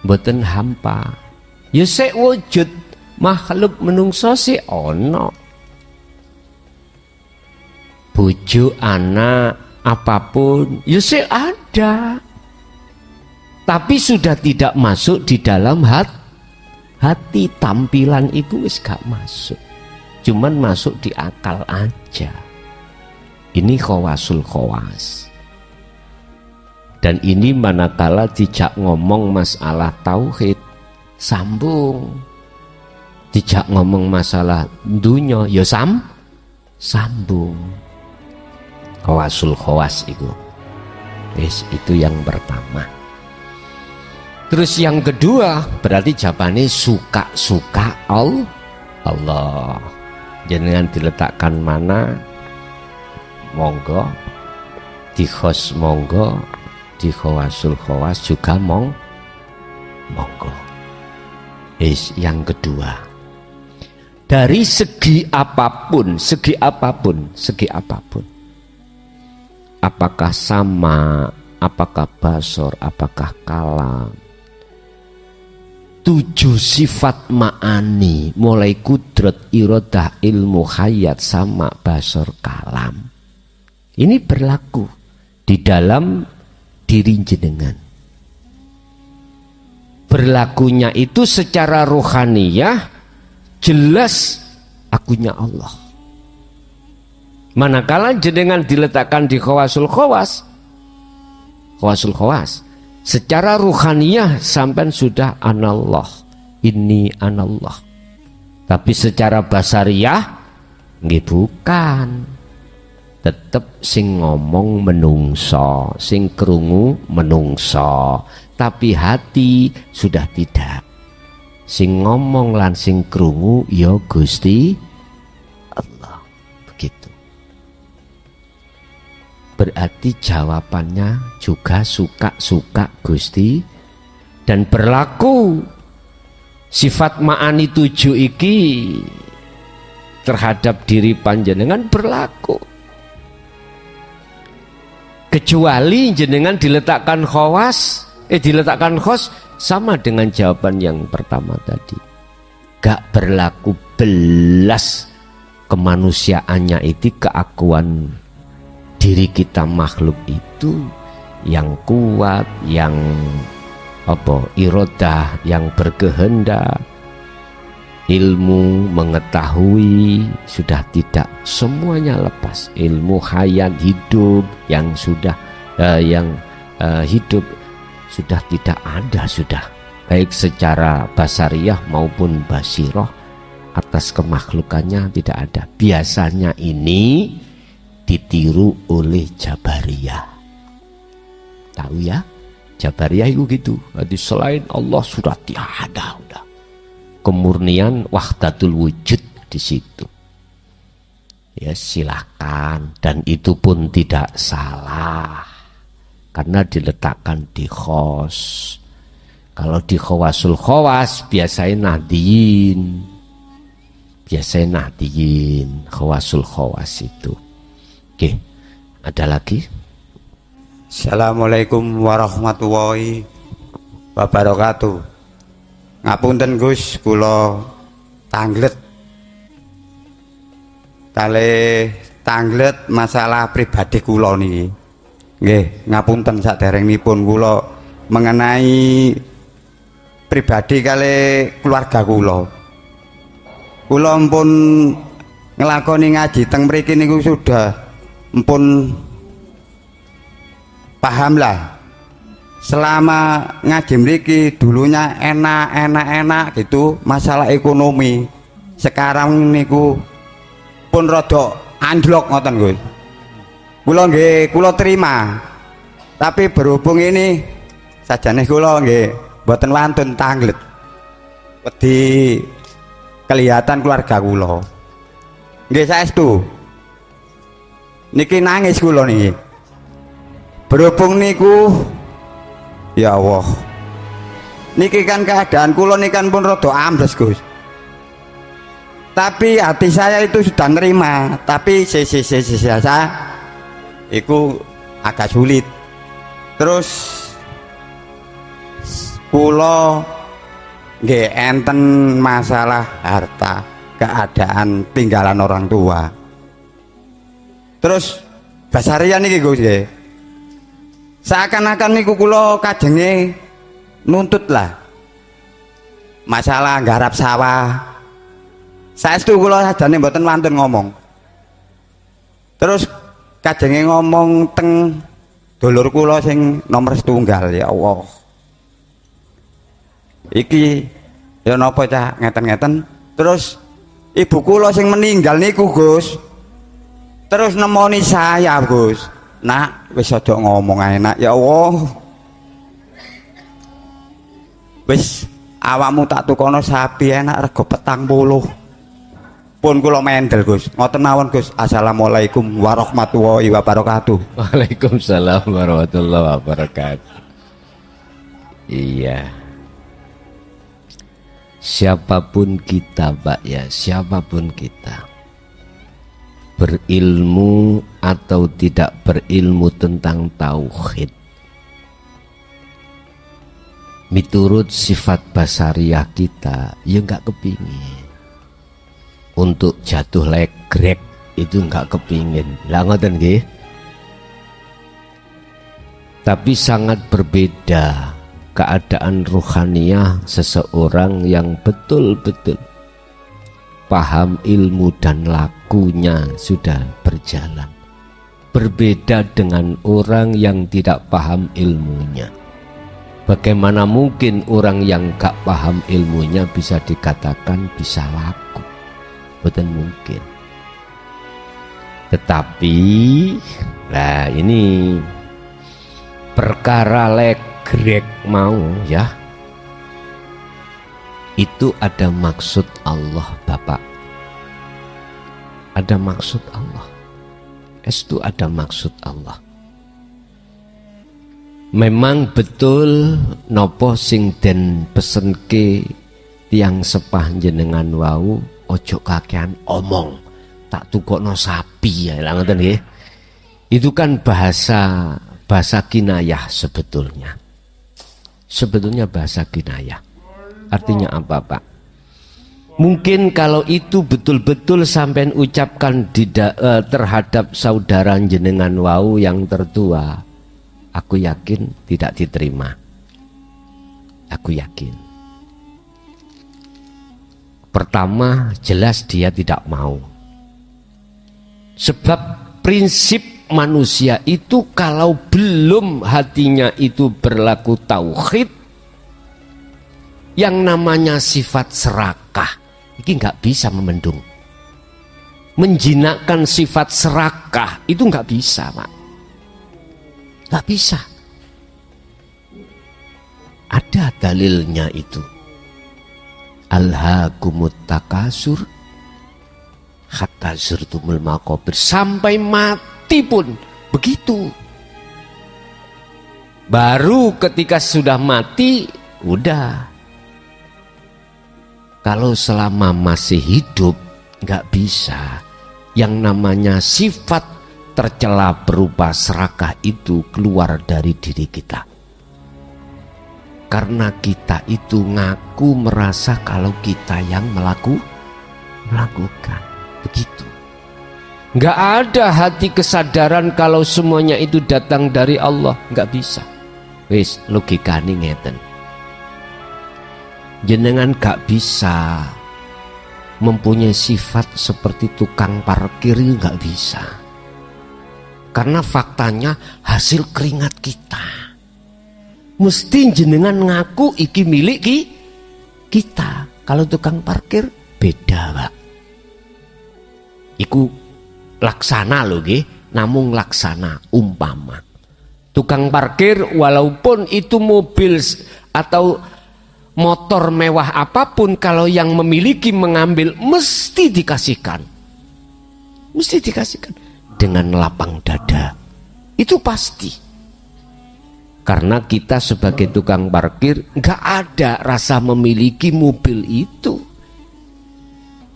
mboten hampa. Ya sik wujud makhluk menungso sik ana. Bojo, anak, apapun ya sik ada. Tapi sudah tidak masuk di dalam hati, tampilan itu wis gak masuk. Cuman masuk di akal aja. Ini khawasul khawas. Dan ini manakala dijak ngomong masalah tauhid, sambung. Dijak ngomong masalah dunya, ya sambung. Khawasul khawas itu. Itu yang pertama. Terus yang kedua, berarti jawabannya suka-suka Allah. Jenengan diletakkan mana, monggo. Di khos monggo, di khawasul khawas juga monggo. Yang kedua, dari segi apapun, apakah sama, apakah basor, apakah kalam, 7 sifat ma'ani, mulai kudrat, iradah, ilmu, hayat, sama, basor, kalam, ini berlaku di dalam diri jenengan. Berlakunya itu secara rohaniyah jelas akunya Allah. Manakala jenengan diletakkan di khawasul khawas, secara ruhaniyah sampai sudah anallah, ini anallah. Tapi secara basariyah nggih bukan. Tetep sing ngomong menungso, sing krungu menungso, tapi hati sudah tidak. Sing ngomong lan sing krungu ya Gusti Allah. Begitu. Berarti jawabannya juga suka-suka Gusti, dan berlaku sifat ma'ani 7 iki terhadap diri panjenengan berlaku. Kecuali jenengan diletakkan khos sama dengan jawaban yang pertama tadi. Gak berlaku belas kemanusiaannya itu, keakuan diri kita makhluk itu yang kuat, yang irodah, yang berkehendak, ilmu, mengetahui, sudah tidak, semuanya lepas. Ilmu hayat hidup yang sudah hidup sudah tidak ada, sudah baik secara basariyah maupun basiroh, atas kemakhlukannya tidak ada. Biasanya ini ditiru oleh Jabariyah. Tahu ya, Jabariyah itu gitu. Jadi selain Allah sudah tiada, udah kemurnian wahdatul wujud di situ. Ya silakan, dan itu pun tidak salah karena diletakkan di khos. Kalau di khawasul khawas biasanya nahdiyin, khawasul khawas itu. Oke, ada lagi? Assalamualaikum warahmatullahi wabarakatuh. Ngapunten Gus, kula tanglet masalah pribadi kula niki. Nggih, ngapunten saderengipun kula mengenai pribadi kali keluarga kula. Kula ampun ngelakoni ngaji teng mriki niku sudah ampun paham lah. Selama ngaji mriki dulunya enak gitu masalah ekonomi. Sekarang niku pun rada anjlok ngoten Gus. Kula terima. Tapi berhubung ini sajane kula nggih mboten wantun tanglet. Wedi kelihatan keluarga kula. Nggih saestu. Niki nangis kula niki. Berhubung niku ya Allah, niki kan keadaan kula niki kan pun rada ambles Gus. Tapi hati saya itu sudah nerima, tapi saya itu agak sulit. Terus kula nggih enten masalah harta, keadaan tinggalan orang tua. Terus basarian niki Gus nggih. Seakan-akan niku kula kajenge nuntut lah. Masalah nggarap sawah. Saestu kula sajane mboten wantun ngomong. Terus kajenge ngomong teng dulur kula sing nomor setunggal, ya Allah. Iki ya napa cah ngeten-ngeten. Terus ibu kula sing meninggal niku Gus. Terus nemoni saya Gus. Nak, wis aja ngomong ae nak, ya Allah. Wis awakmu tak tukono sapi enak rego 40. Pun kula mendel Gus. Ngoten mawon Gus. Assalamualaikum warahmatullahi wabarakatuh. Waalaikumsalam warahmatullahi wabarakatuh. Iya. Siapapun kita, Pak ya, siapapun kita, berilmu atau tidak berilmu tentang tauhid, miturut sifat basariah kita, ya nggak kepingin untuk jatuh legrek, itu nggak kepingin. Lah ngoten nggih. Tapi sangat berbeda keadaan ruhaniyah seseorang yang betul-betul paham ilmu dan lakunya sudah berjalan. Berbeda dengan orang yang tidak paham ilmunya. Bagaimana mungkin orang yang gak paham ilmunya bisa dikatakan bisa laku? Betul mungkin. Tetapi nah ini perkara legrek mau ya, itu ada maksud Allah Bapak. Ada maksud Allah. Itu ada maksud Allah. Memang betul nopo sing den pesenke tiang sepah jenengan wau, ojo kakean omong, tak tukokno sapi ya, ngoten nggih. Itu kan bahasa kinayah sebetulnya. Sebetulnya bahasa kinayah. Artinya apa Pak? Mungkin kalau itu betul-betul sampean ucapkan terhadap saudara jenengan wau yang tertua, aku yakin tidak diterima. Aku yakin. Pertama, jelas dia tidak mau. Sebab prinsip manusia itu kalau belum hatinya itu berlaku tauhid, yang namanya sifat serakah ini nggak bisa memendung. Menjinakkan sifat serakah itu nggak bisa Pak, nggak bisa. Ada dalilnya itu. Alhaakumut takasur hatta zurtumul maqabir, sampai mati pun begitu. Baru ketika sudah mati udah. Kalau selama masih hidup nggak bisa. Yang namanya sifat tercela berupa serakah itu keluar dari diri kita. Karena kita itu ngaku merasa kalau kita yang melakukan. Begitu. Nggak ada hati kesadaran kalau semuanya itu datang dari Allah. Nggak bisa. Wis logikane ngeten. Jenengan gak bisa mempunyai sifat seperti tukang parkir, gak bisa. Karena faktanya hasil keringat kita. Mesti jenengan ngaku iki milik kita. Kalau tukang parkir beda Pak. Iku laksana loh nggih, namung laksana umpama. Tukang parkir walaupun itu mobil atau motor mewah apapun, kalau yang memiliki mengambil mesti dikasihkan. Mesti dikasihkan dengan lapang dada. Itu pasti. Karena kita sebagai tukang parkir nggak ada rasa memiliki mobil itu.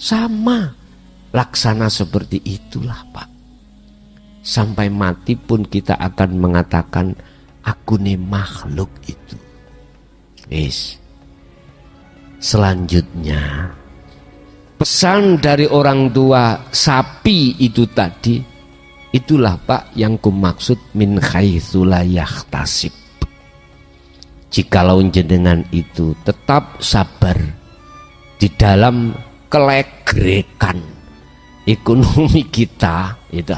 Sama laksana seperti itulah Pak. Sampai mati pun kita akan mengatakan aku nih makhluk itu. Wis. Selanjutnya pesan dari orang tua sapi itu tadi, itulah Pak yang kumaksud min haitsu la yahtasib. Jikalau jenengan itu tetap sabar di dalam kelegrekan ekonomi kita, itu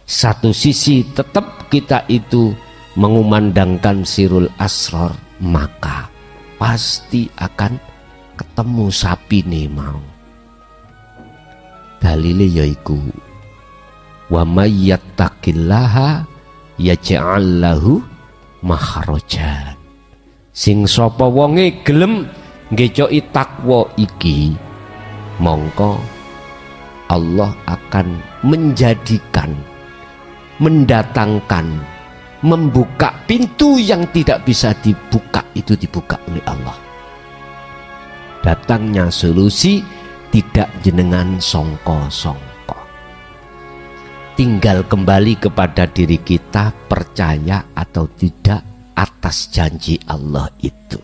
satu sisi tetap kita itu mengumandangkan sirul asror, maka pasti akan ketemu sapi nih mau. Dalile yaiku wa may yattaqillaha yaj'al lahu makhrajan. Sing sapa wonge gelem ngecoki takwa iki, mongko Allah akan menjadikan, mendatangkan, membuka pintu yang tidak bisa dibuka, itu dibuka oleh Allah. Datangnya solusi tidak jenengan songko-songko. Tinggal kembali kepada diri kita, percaya atau tidak atas janji Allah itu.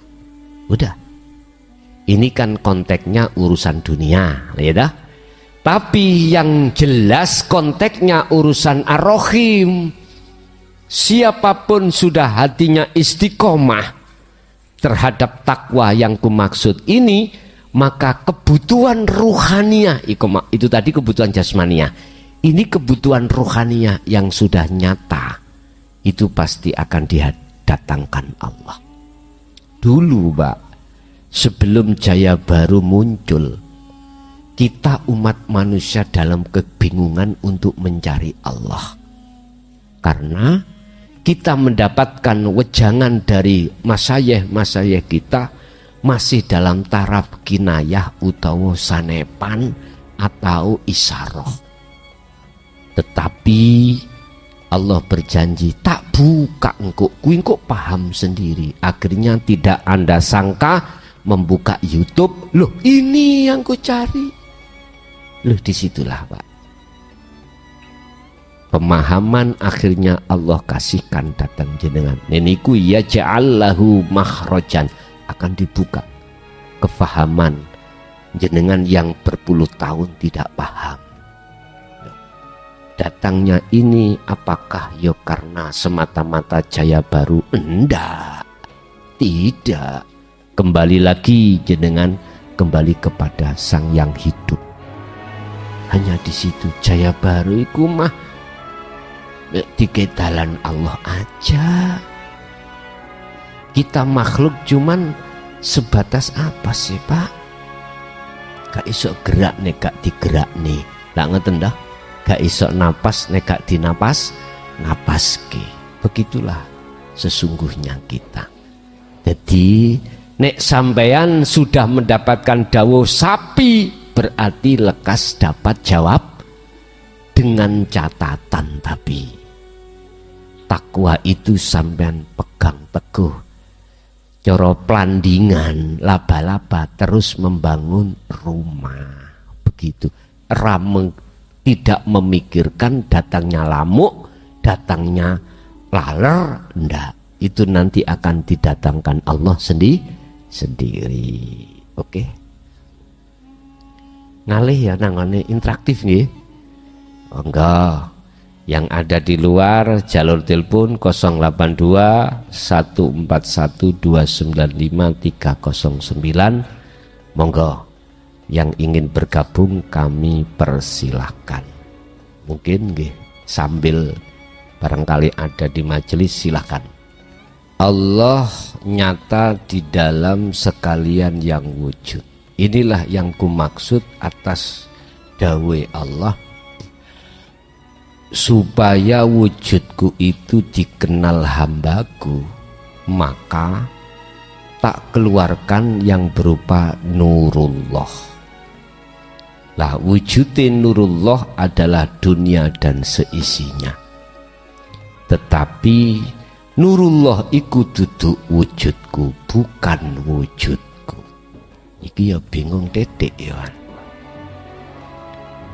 Udah. Ini kan konteksnya urusan dunia, ya dah. Tapi yang jelas konteksnya urusan ar-Rahim. Siapapun sudah hatinya istiqomah terhadap takwa yang kumaksud ini, maka kebutuhan ruhaniah itu tadi kebutuhan jasmaniah, ini kebutuhan ruhaniah yang sudah nyata, itu pasti akan didatangkan Allah. Dulu Pak, sebelum Jaya Baru muncul, kita umat manusia dalam kebingungan untuk mencari Allah, karena kita mendapatkan wejangan dari masyayikh kita masih dalam taraf kinayah utawa sanepan atau isyarah. Tetapi Allah berjanji tak buka engkau, kuwi engkau paham sendiri. Akhirnya tidak Anda sangka membuka YouTube, loh ini yang ku cari. Loh disitulah Pak, pemahaman akhirnya Allah kasihkan datang jenengan. Neniku ya ja'allahu makhrajan, akan dibuka kefahaman jenengan yang berpuluh tahun tidak paham. Datangnya ini apakah ya karena semata-mata Jaya Baru? Enggak, tidak. Kembali lagi jenengan kembali kepada Sang Yang hidup. Hanya di situ Jaya Baru iku mah diketalan Allah aja. Kita makhluk cuman sebatas apa sih Pak? Gak iso gerak nek gak digerak nih, tak ngeten dah. Gak iso napas nek gak dinapas, napas ke. Begitulah sesungguhnya kita. Jadi nek sampeyan sudah mendapatkan dawuh sapi, berarti lekas dapat jawab dengan catatan. Tapi takwa itu sampean pegang teguh, coro pelandingan laba-laba terus membangun rumah. Begitu tidak memikirkan datangnya lamuk, datangnya laler, enggak. Itu nanti akan didatangkan Allah sendiri. Oke. Ngalih ya nangane interaktif nggih. Oh, enggak. Yang ada di luar jalur telepon 082 141 295 309. Monggo yang ingin bergabung kami persilahkan. Mungkin nggih sambil barangkali ada di majelis, silahkan. Allah nyata di dalam sekalian yang wujud. Inilah yang kumaksud atas dawe Allah, supaya wujudku itu dikenal hambaku, maka tak keluarkan yang berupa nurullah. Lah wujudin nurullah adalah dunia dan seisinya. Tetapi nurullah iku duduk wujudku, bukan wujudku. Iki ya bingung titik ya.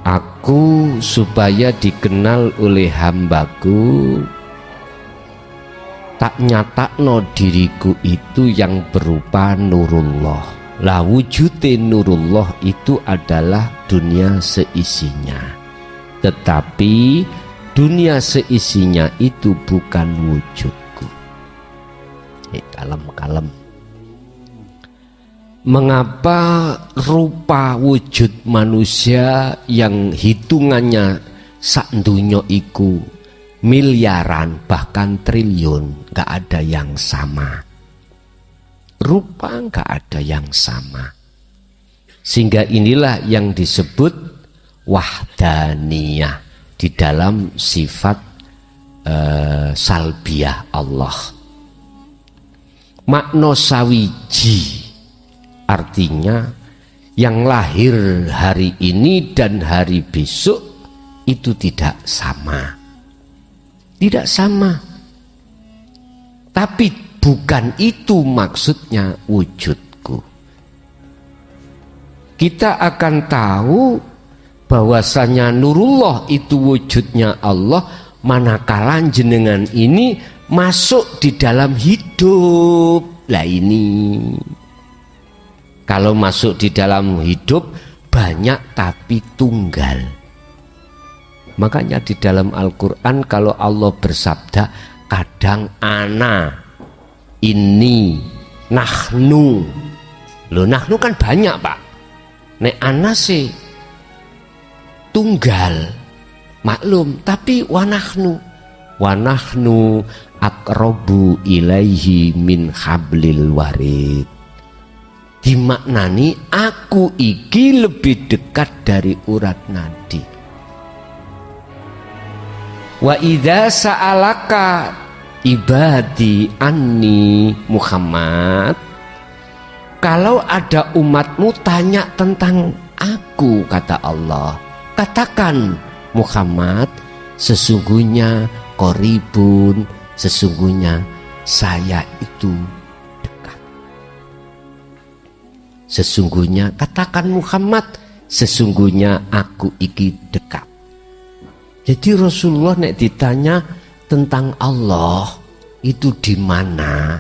Aku supaya dikenal oleh hambaku, tak nyatakno diriku itu yang berupa nurullah. Lah wujudnya nurullah itu adalah dunia seisinya, tetapi dunia seisinya itu bukan wujudku. Kalem-kalem. Mengapa rupa wujud manusia yang hitungannya sak dunya iku miliaran bahkan triliun gak ada yang sama? Rupa gak ada yang sama, sehingga inilah yang disebut wahdaniyah di dalam sifat salbiyah Allah. Makna sawiji artinya yang lahir hari ini dan hari besok itu tidak sama. Tidak sama. Tapi bukan itu maksudnya wujudku. Kita akan tahu bahwasanya nurullah itu wujudnya Allah manakala jenengan ini masuk di dalam hidup. Lah ini kalau masuk di dalam hidup banyak tapi tunggal. Makanya di dalam Al-Quran kalau Allah bersabda kadang ana, ini, nahnu. Loh nahnu kan banyak pak. Nek ana sih tunggal, maklum. Tapi wanahnu akrobu ilaihi min hablil warid. Dimaknani aku iki lebih dekat dari urat nadi. Wa idza sa'alaka ibadi anni Muhammad, kalau ada umatmu tanya tentang aku, kata Allah, katakan Muhammad, sesungguhnya qoribun, sesungguhnya saya itu dekat. Sesungguhnya, katakan Muhammad, sesungguhnya aku iki dekat. Jadi Rasulullah nek ditanya tentang Allah itu di mana,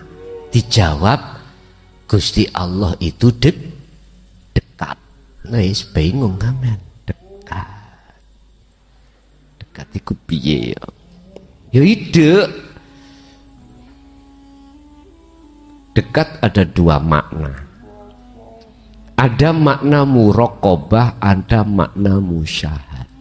dijawab Gusti Allah itu dekat. Nah, bingung kan? Dekat iku piye ya? Ya ide. Dekat ada dua makna. Ada makna muraqabah, ada makna musyahadah.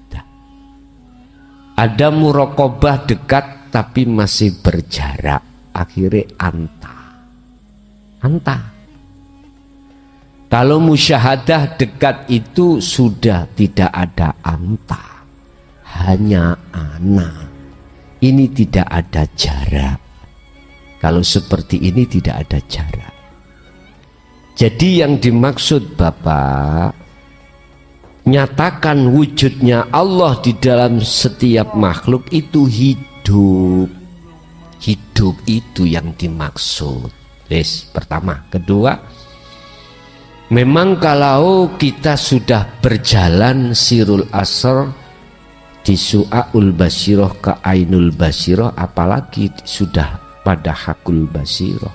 Ada muraqabah dekat tapi masih berjarak, akhirnya anta. Kalau musyahadah dekat itu sudah tidak ada anta, hanya ana. Ini tidak ada jarak. Kalau seperti ini tidak ada jarak. Jadi yang dimaksud Bapak, nyatakan wujudnya Allah di dalam setiap makhluk itu hidup. Hidup itu yang dimaksud. Yes, pertama. Kedua, memang kalau kita sudah berjalan sirul asr di su'aul basiroh ke ainul basiroh, apalagi sudah pada hakul basiroh,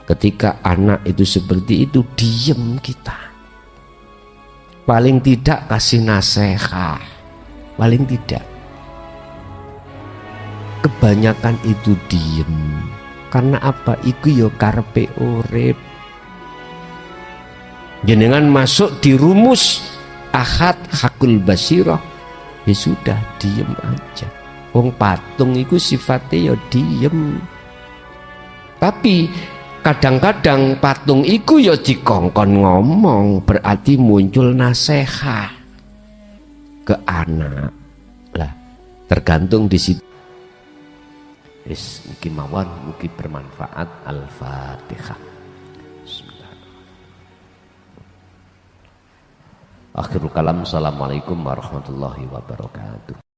ketika anak itu seperti itu, diem kita. Paling tidak kasih nasihat, paling tidak. Kebanyakan itu diem. Karena apa? Iku yo karepe urip. Jenengan masuk di rumus ahad hakul basiroh, ya sudah diem aja. Wong patung iku sifatnya ya diem. Tapi kadang-kadang patung iku ya dikongkon ngomong, berarti muncul nasihat ke anak. Lah, tergantung di situ. Mungkin mawon, mungkin bermanfaat. Al-Fatihah. Bismillahirrahmanirrahim. Akhirul kalam. Assalamualaikum warahmatullahi wabarakatuh.